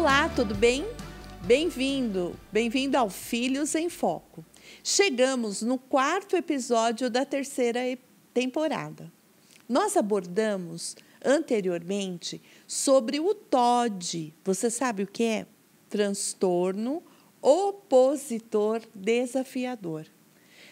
Olá, tudo bem? Bem-vindo ao Filhos em Foco. Chegamos no 4º episódio da 3ª temporada. Nós abordamos anteriormente sobre o TOD. Você sabe o que é? Transtorno opositor desafiador.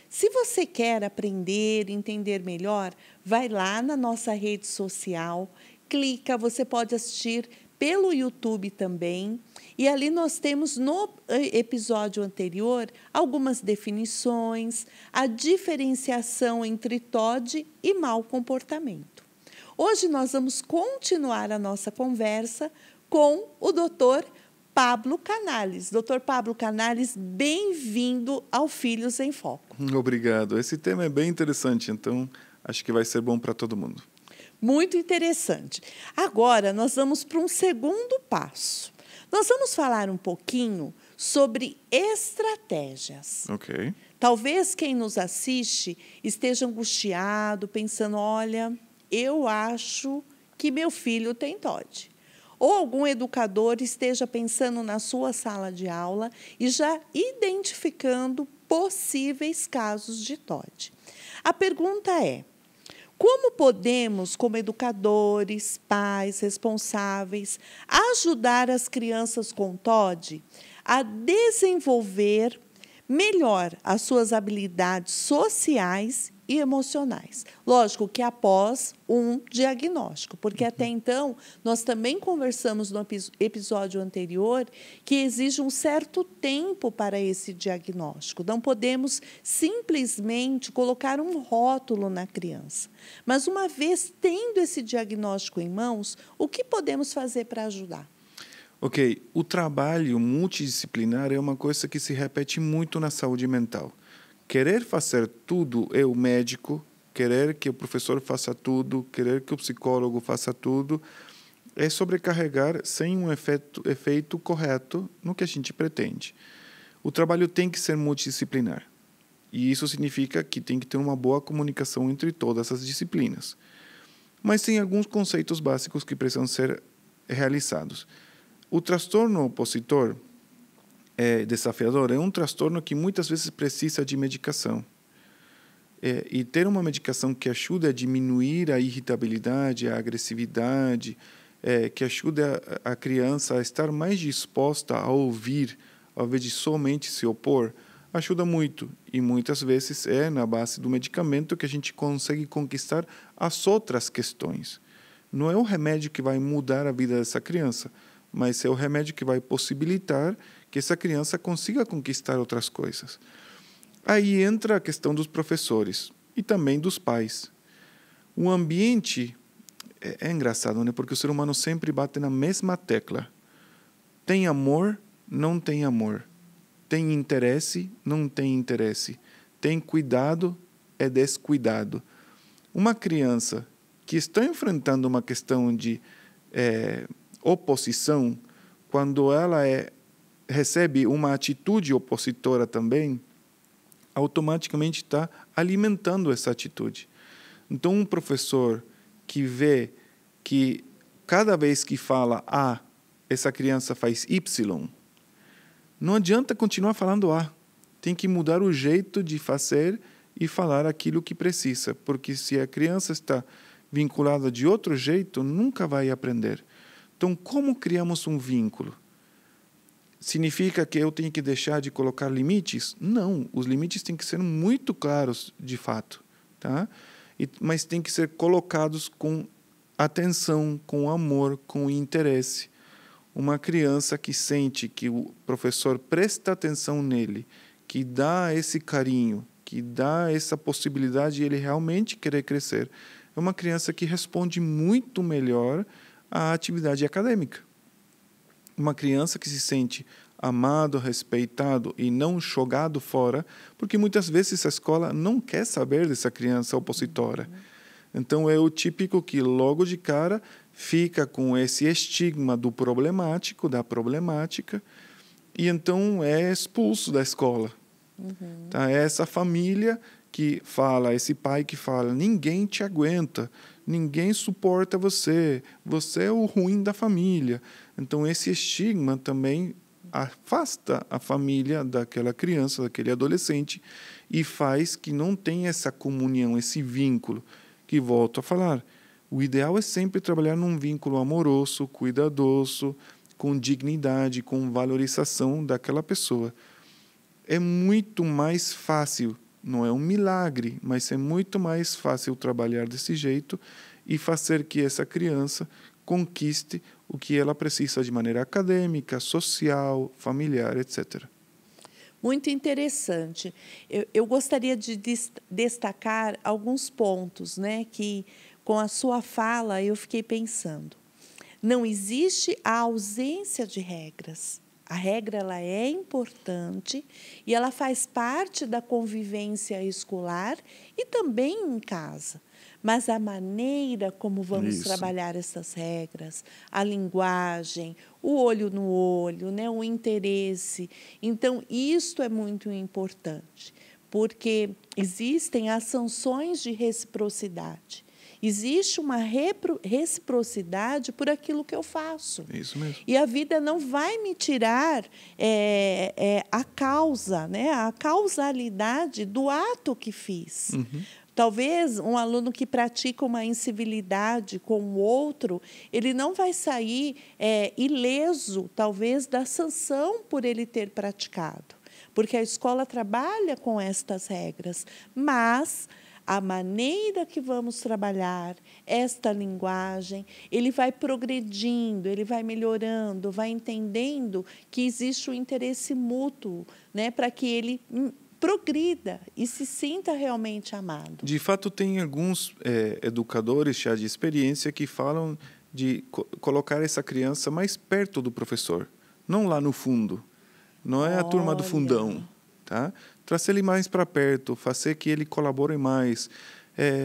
Se você quer aprender, entender melhor, vai lá na nossa rede social, clica, você pode assistir pelo YouTube também. E ali nós temos no episódio anterior algumas definições, a diferenciação entre TOD e mau comportamento. Hoje nós vamos continuar a nossa conversa com o Dr. Pablo Canales. Dr. Pablo Canales, bem-vindo ao Filhos em Foco. Obrigado. Esse tema é bem interessante, então acho que vai ser bom para todo mundo. Muito interessante. Agora nós vamos para um segundo passo. Nós vamos falar um pouquinho sobre estratégias. Ok. Talvez quem nos assiste esteja angustiado, pensando, olha, eu acho que meu filho tem TOD. Ou algum educador esteja pensando na sua sala de aula e já identificando possíveis casos de TOD. A pergunta é: como podemos, como educadores, pais, responsáveis, ajudar as crianças com TOD a desenvolver melhor as suas habilidades sociais e emocionais? Lógico que após um diagnóstico, porque até então nós também conversamos no episódio anterior que exige um certo tempo para esse diagnóstico. Não podemos simplesmente colocar um rótulo na criança. Mas uma vez tendo esse diagnóstico em mãos, o que podemos fazer para ajudar? Ok, o trabalho multidisciplinar é uma coisa que se repete muito na saúde mental. Querer fazer tudo é o médico, querer que o professor faça tudo, querer que o psicólogo faça tudo, é sobrecarregar sem um efeito correto no que a gente pretende. O trabalho tem que ser multidisciplinar. E isso significa que tem que ter uma boa comunicação entre todas as disciplinas. Mas tem alguns conceitos básicos que precisam ser realizados. O transtorno opositor desafiador é um transtorno que muitas vezes precisa de medicação. E ter uma medicação que ajude a diminuir a irritabilidade, a agressividade, que ajude a criança a estar mais disposta a ouvir, ao invés de somente se opor, ajuda muito. E muitas vezes é na base do medicamento que a gente consegue conquistar as outras questões. Não é o remédio que vai mudar a vida dessa criança, mas é o remédio que vai possibilitar que essa criança consiga conquistar outras coisas. Aí entra a questão dos professores e também dos pais. O ambiente é engraçado, né? Porque o ser humano sempre bate na mesma tecla. Tem amor, não tem amor. Tem interesse, não tem interesse. Tem cuidado, é descuidado. Uma criança que está enfrentando uma questão de oposição, quando ela recebe uma atitude opositora também, automaticamente está alimentando essa atitude. Então, um professor que vê que cada vez que fala A, essa criança faz Y, não adianta continuar falando A. Tem que mudar o jeito de fazer e falar aquilo que precisa, porque se a criança está vinculada de outro jeito, nunca vai aprender. Então, como criamos um vínculo? Significa que eu tenho que deixar de colocar limites? Não, os limites têm que ser muito claros, de fato, tá? Mas têm que ser colocados com atenção, com amor, com interesse. Uma criança que sente que o professor presta atenção nele, que dá esse carinho, que dá essa possibilidade de ele realmente querer crescer, é uma criança que responde muito melhor à atividade acadêmica. Uma criança que se sente amado, respeitado e não jogado fora, porque muitas vezes a escola não quer saber dessa criança opositora. Então, é o típico que logo de cara fica com esse estigma do problemático, da problemática, e então é expulso da escola. Tá? É essa família que fala, esse pai que fala, ninguém te aguenta, ninguém suporta você, você é o ruim da família. Então, esse estigma também afasta a família daquela criança, daquele adolescente, e faz que não tenha essa comunhão, esse vínculo, que volto a falar. O ideal é sempre trabalhar num vínculo amoroso, cuidadoso, com dignidade, com valorização daquela pessoa. É muito mais fácil, não é um milagre, mas é muito mais fácil trabalhar desse jeito e fazer que essa criança conquiste o que ela precisa de maneira acadêmica, social, familiar, etc. Muito interessante. Eu gostaria de destacar alguns pontos, né, que, com a sua fala, eu fiquei pensando. Não existe a ausência de regras. A regra ela é importante e ela faz parte da convivência escolar e também em casa. Mas a maneira como vamos trabalhar essas regras, a linguagem, o olho no olho, né, o interesse. Então, isto é muito importante, porque existem as sanções de reciprocidade. Existe uma reciprocidade por aquilo que eu faço. Isso mesmo. E a vida não vai me tirar a causa, né, a causalidade do ato que fiz. Talvez um aluno que pratica uma incivilidade com o outro, ele não vai sair ileso, talvez, da sanção por ele ter praticado. Porque a escola trabalha com estas regras, mas a maneira que vamos trabalhar esta linguagem, ele vai progredindo, ele vai melhorando, vai entendendo que existe um interesse mútuo, né, para que ele progrida e se sinta realmente amado. De fato, tem alguns educadores já de experiência que falam de colocar essa criança mais perto do professor, não lá no fundo. Não é a turma do fundão, tá? Trazer ele mais para perto, fazer que ele colabore mais.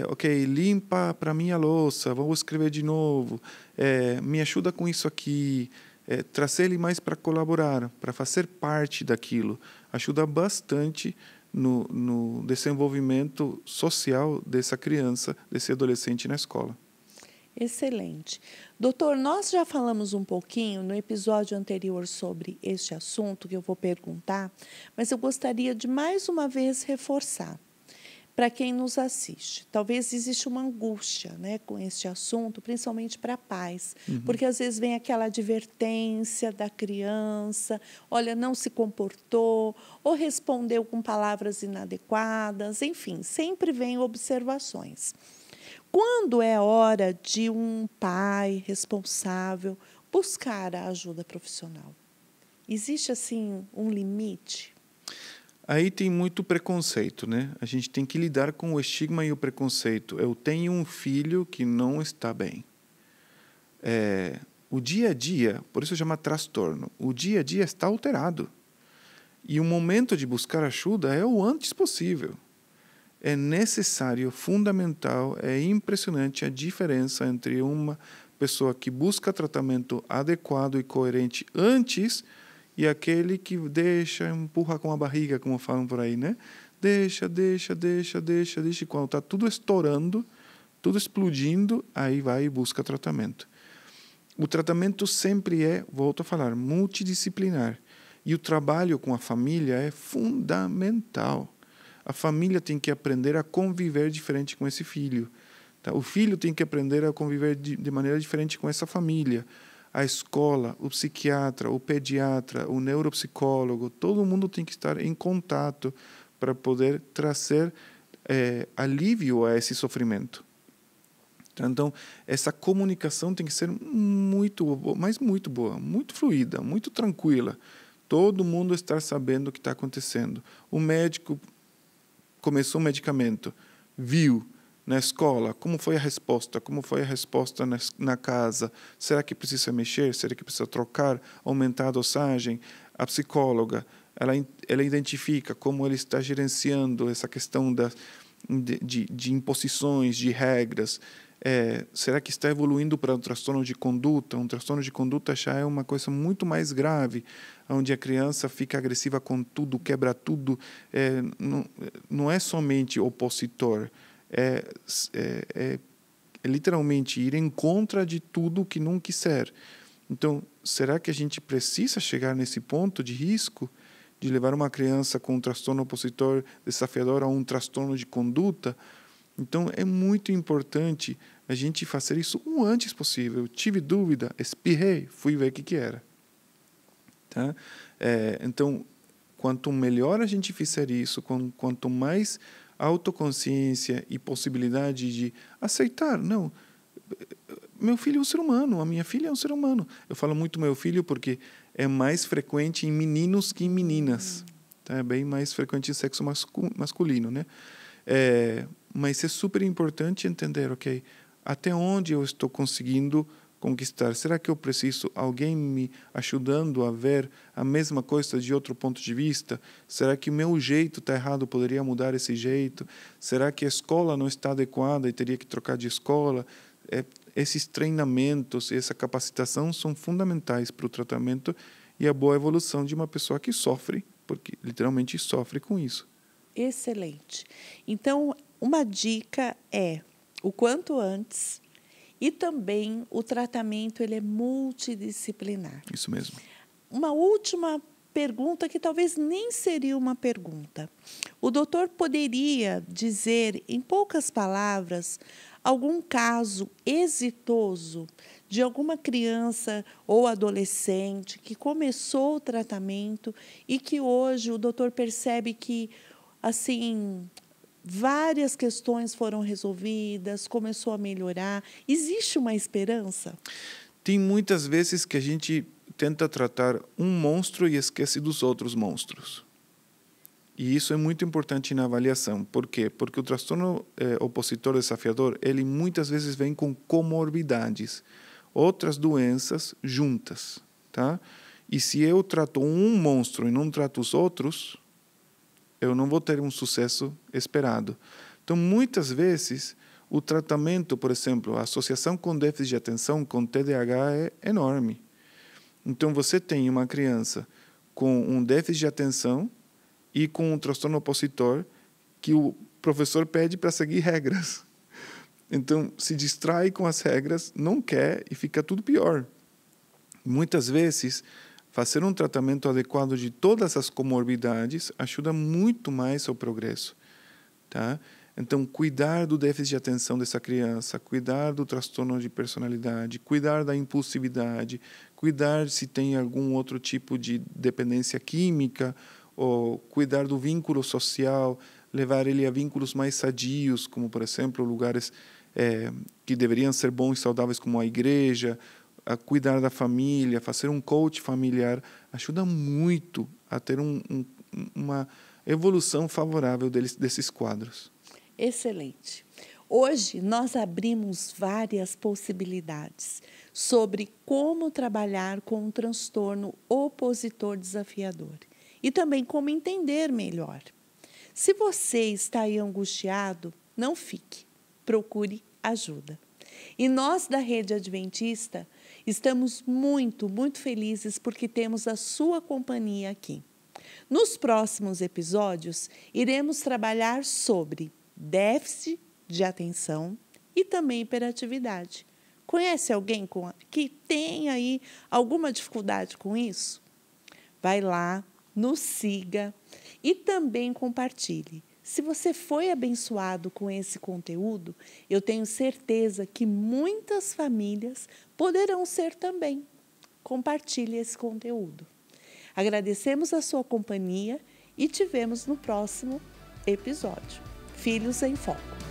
Ok, limpa para mim a louça, vamos escrever de novo. Me ajuda com isso aqui. Trazer ele mais para colaborar, para fazer parte daquilo. Ajuda bastante no desenvolvimento social dessa criança, desse adolescente na escola. Excelente. Doutor, nós já falamos um pouquinho no episódio anterior sobre este assunto que eu vou perguntar, mas eu gostaria de mais uma vez reforçar para quem nos assiste. Talvez exista uma angústia, né, com este assunto, principalmente para pais, porque às vezes vem aquela advertência da criança, olha, não se comportou, ou respondeu com palavras inadequadas, enfim, sempre vem observações. Quando é hora de um pai responsável buscar a ajuda profissional? Existe, assim, um limite? Aí tem muito preconceito, né? A gente tem que lidar com o estigma e o preconceito. Eu tenho um filho que não está bem. O dia a dia, por isso chama transtorno, o dia a dia está alterado. E o momento de buscar ajuda é o antes possível. É necessário, fundamental, é impressionante a diferença entre uma pessoa que busca tratamento adequado e coerente antes e aquele que deixa, empurra com a barriga, como falam por aí, né? Deixa, e quando está tudo estourando, tudo explodindo, aí vai e busca tratamento. O tratamento sempre volto a falar, multidisciplinar. E o trabalho com a família é fundamental. A família tem que aprender a conviver diferente com esse filho. Tá? O filho tem que aprender a conviver de maneira diferente com essa família. A escola, o psiquiatra, o pediatra, o neuropsicólogo, todo mundo tem que estar em contato para poder trazer alívio a esse sofrimento. Então, essa comunicação tem que ser muito boa, muito fluida, muito tranquila. Todo mundo estar sabendo o que está acontecendo. O médico começou o medicamento, viu na escola, como foi a resposta na casa, será que precisa mexer, será que precisa trocar, aumentar a dosagem? A psicóloga, ela identifica como ele está gerenciando essa questão de imposições, de regras. Será que está evoluindo para um transtorno de conduta? Um transtorno de conduta já é uma coisa muito mais grave, onde a criança fica agressiva com tudo, quebra tudo. Não é somente opositor, é literalmente ir em contra de tudo que não quiser. Então, será que a gente precisa chegar nesse ponto de risco de levar uma criança com um transtorno opositor desafiador a um transtorno de conduta? Então, é muito importante a gente fazer isso o antes possível. Tive dúvida, espirrei, fui ver o que era. Tá? Então, quanto melhor a gente fizer isso, quanto mais autoconsciência e possibilidade de aceitar, não, meu filho é um ser humano, a minha filha é um ser humano. Eu falo muito meu filho porque é mais frequente em meninos que em meninas. Tá? É bem mais frequente em sexo masculino, né? Mas é super importante entender, ok, até onde eu estou conseguindo conquistar? Será que eu preciso alguém me ajudando a ver a mesma coisa de outro ponto de vista? Será que o meu jeito está errado, poderia mudar esse jeito? Será que a escola não está adequada e teria que trocar de escola? Esses treinamentos e essa capacitação são fundamentais para o tratamento e a boa evolução de uma pessoa que sofre, porque literalmente sofre com isso. Excelente. Então, uma dica é o quanto antes. E também o tratamento ele é multidisciplinar. Isso mesmo. Uma última pergunta que talvez nem seria uma pergunta. O doutor poderia dizer, em poucas palavras, algum caso exitoso de alguma criança ou adolescente que começou o tratamento e que hoje o doutor percebe que, assim, várias questões foram resolvidas, começou a melhorar. Existe uma esperança? Tem muitas vezes que a gente tenta tratar um monstro e esquece dos outros monstros. E isso é muito importante na avaliação. Por quê? Porque o transtorno opositor desafiador, ele muitas vezes vem com comorbidades, outras doenças juntas. Tá? E se eu trato um monstro e não trato os outros, eu não vou ter um sucesso esperado. Então, muitas vezes, o tratamento, por exemplo, a associação com déficit de atenção, com TDAH, é enorme. Então, você tem uma criança com um déficit de atenção e com um transtorno opositor que o professor pede para seguir regras. Então, se distrai com as regras, não quer e fica tudo pior. Muitas vezes, fazer um tratamento adequado de todas as comorbidades ajuda muito mais ao progresso. Tá? Então, cuidar do déficit de atenção dessa criança, cuidar do transtorno de personalidade, cuidar da impulsividade, cuidar se tem algum outro tipo de dependência química, ou cuidar do vínculo social, levar ele a vínculos mais sadios, como, por exemplo, lugares que deveriam ser bons e saudáveis, como a igreja, a cuidar da família, fazer um coach familiar, ajuda muito a ter uma evolução favorável desses quadros. Excelente. Hoje nós abrimos várias possibilidades sobre como trabalhar com um transtorno opositor desafiador e também como entender melhor. Se você está aí angustiado, não fique, procure ajuda. E nós da Rede Adventista estamos muito, muito felizes porque temos a sua companhia aqui. Nos próximos episódios, iremos trabalhar sobre déficit de atenção e também hiperatividade. Conhece alguém que tem aí alguma dificuldade com isso? Vai lá, nos siga e também compartilhe. Se você foi abençoado com esse conteúdo, eu tenho certeza que muitas famílias poderão ser também. Compartilhe esse conteúdo. Agradecemos a sua companhia e te vemos no próximo episódio. Filhos em Foco.